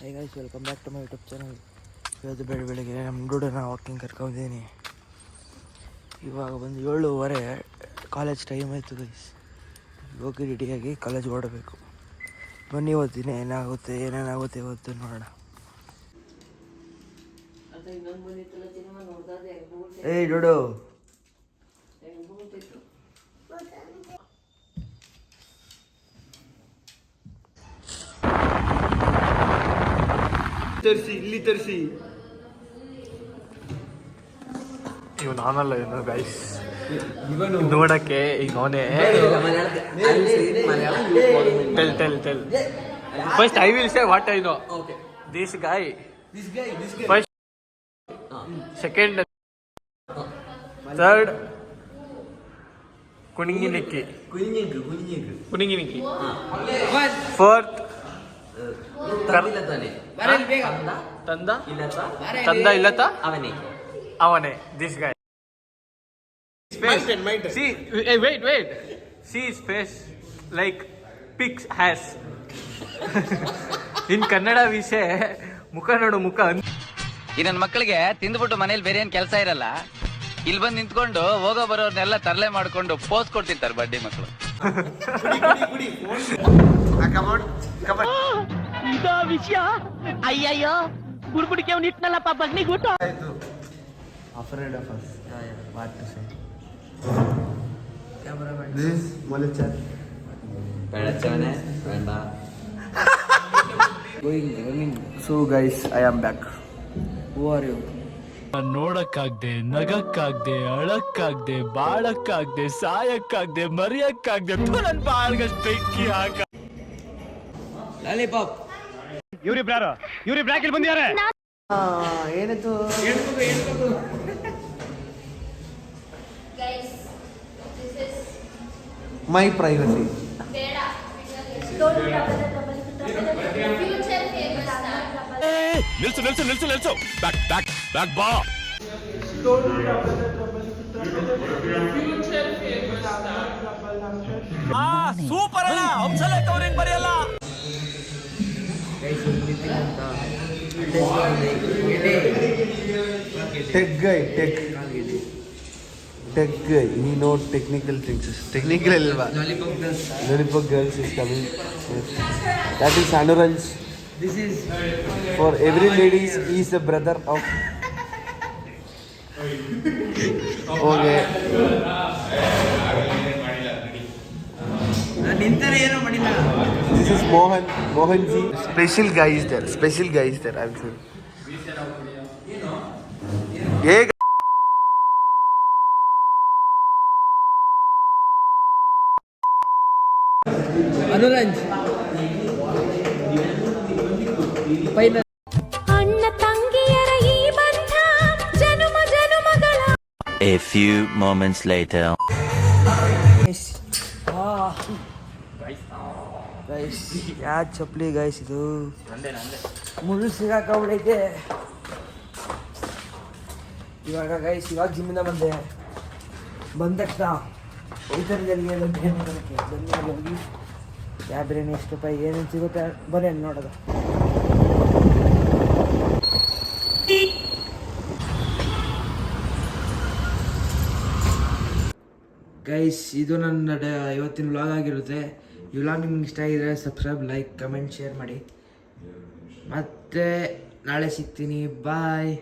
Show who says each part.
Speaker 1: High guys, welcome back to my YouTube channel. ಇವತ್ತು ಬೆಳಗ್ಗೆ ನಮ್ಮ ಹುಡುಗನ ವಾಕಿಂಗ್ ಕರ್ಕೊಂಡಿದ್ದೀನಿ. ಇವಾಗ ಬಂದು 7:30 ಕಾಲೇಜ್ ಟೈಮ್ ಆಯಿತು ಗೈಸ್. ಹೋಗಿ ರೆಡಿಯಾಗಿ ಕಾಲೇಜ್ ಓಡಬೇಕು. ಬನ್ನಿ, ಓದ್ತೀನಿ ಏನೇನಾಗುತ್ತೆ ಇವತ್ತು ನೋಡೋಣ. ಏಯ್ ಡೋಡು, ಇಲ್ಲಿ ತರಿಸಿ. ಇವ್ ನಾನಲ್ಲ, ಏನು ಗೈಸ್ ನೋಡಕ್ಕೆ ಈಗ ಅವನೇ. Tell first I will say what I know. This guy first, second, third ಕುಣಿಂಗಿನಿಕ್ಕಿ, ಫೋರ್ತ್ ತಂದ ಇಲ್ಲತ ಅವನೇ. This guy wait see his face like pigs has in Kannada ವಿಷಯ ಮುಖ ನೋಡು, ಮುಖ.
Speaker 2: ಈ ನನ್ನ ಮಕ್ಕಳಿಗೆ ತಿಂದ್ಬಿಟ್ಟು ಮನೇಲಿ ಬೇರೆ ಏನ್ ಕೆಲಸ ಇರಲ್ಲ, ಇಲ್ಲಿ ಬಂದು ನಿಂತ್ಕೊಂಡು ಹೋಗೋ ಬರೋರ್ನೆಲ್ಲ ತರಲೆ ಮಾಡ್ಕೊಂಡು ಪೋಸ್ ಕೊಡ್ತಿರ್ತಾರೆ ಬಡ್ಡಿ ಮಕ್ಕಳು.
Speaker 3: ಇದೋ ವಿಷಯ. ಅಯ್ಯಯ್ಯೋ, ಬುಡ್ಬುಡಿಕೆ ಅವ್ನು ಇಟ್ನಲ್ಲಪ್ಪ ಬಗ್ನಿಗೂಟ.
Speaker 1: Afraid of us. What to say? Cameraman. This is Malichar.
Speaker 2: ಬೆಳಚನೆ ಬೇಡ.
Speaker 1: Going. So guys, I am back. Who are you?
Speaker 4: ನೋಡಕ್ಕಾಗ್ದೆ, ನಗಕ್ಕಾಗ್ದೆ, ಅಳಕ್ಕಾಗ್ದೆ, ಬಾಳಕ್ಕಾಗ್ದೆ, ಸಾಯಕ್ಕಾಗ್ದೆ, ಮರಿಯಕ್ಕಾಗ್ದೆ, ನನ್ ಬಾಳ್ಗಷ್ಟು ಬೆಂಕಿ ಹಾಕ.
Speaker 1: ಲಾಲಿಪಾಪ್.
Speaker 4: ಇವ್ರಿ ಬ್ರ್ಯಾಕೆಟ್ ಬಂದಿದ್ದಾರೆ.
Speaker 1: ಏನಿತ್ತು? My privacy.
Speaker 4: ನಿಲ್ಸು ಬ್ಯಾಕ್ ಬಾ. ಸೂಪರ್ ಅಲ್ಲ, ಹಂಸಲೇಖ ಅವ್ರೇನ್ ಬರೆಯಲ್ಲ.
Speaker 1: Tech guy. He knows technical things. Technical alva. Lollipop girls is coming. That is Anuranj. This is for every ladies. He is the brother of. Okay. This is Mohan ji. Special guy is there. I'm sure. Yeah. ಅನುರಂಜ್
Speaker 5: ಅಣ್ಣ ತಂಗಿಯರ ಈ ಬಂಧ ಜನುಮಗಳ.
Speaker 6: A few moments later.
Speaker 1: Guys, ಯಾವ ಚಪ್ಪಲಿ guys ಇದು? ಮುಳ್ಳು ಸಿಗಾಕಬಿಡೈತೆ. ಇವಾಗ ಜಿಮ್ಮಿಂದ ಬಂದ ತಕ್ಷಣ ಹೋಗಿ ಯಾವ ಬಿರಿಯಾನಿ ಎಷ್ಟು ರೂಪಾಯಿ ಏನೇನು ಸಿಗುತ್ತೆ ಬರೀ ನೋಡೋದು. ಗೈಸ್, ಇದು ನನ್ನ ಇವತ್ತಿನ ವ್ಲಾಗ್ ಆಗಿರುತ್ತೆ. ಈ ವ್ಲಾಗ್ ನಿಮ್ಗೆ ಇಷ್ಟ ಆಗಿದ್ರೆ ಸಬ್ಸ್ಕ್ರೈಬ್, ಲೈಕ್, ಕಮೆಂಟ್, ಶೇರ್ ಮಾಡಿ. ಮತ್ತೆ ನಾಳೆ ಸಿಗ್ತೀನಿ. ಬಾಯ್.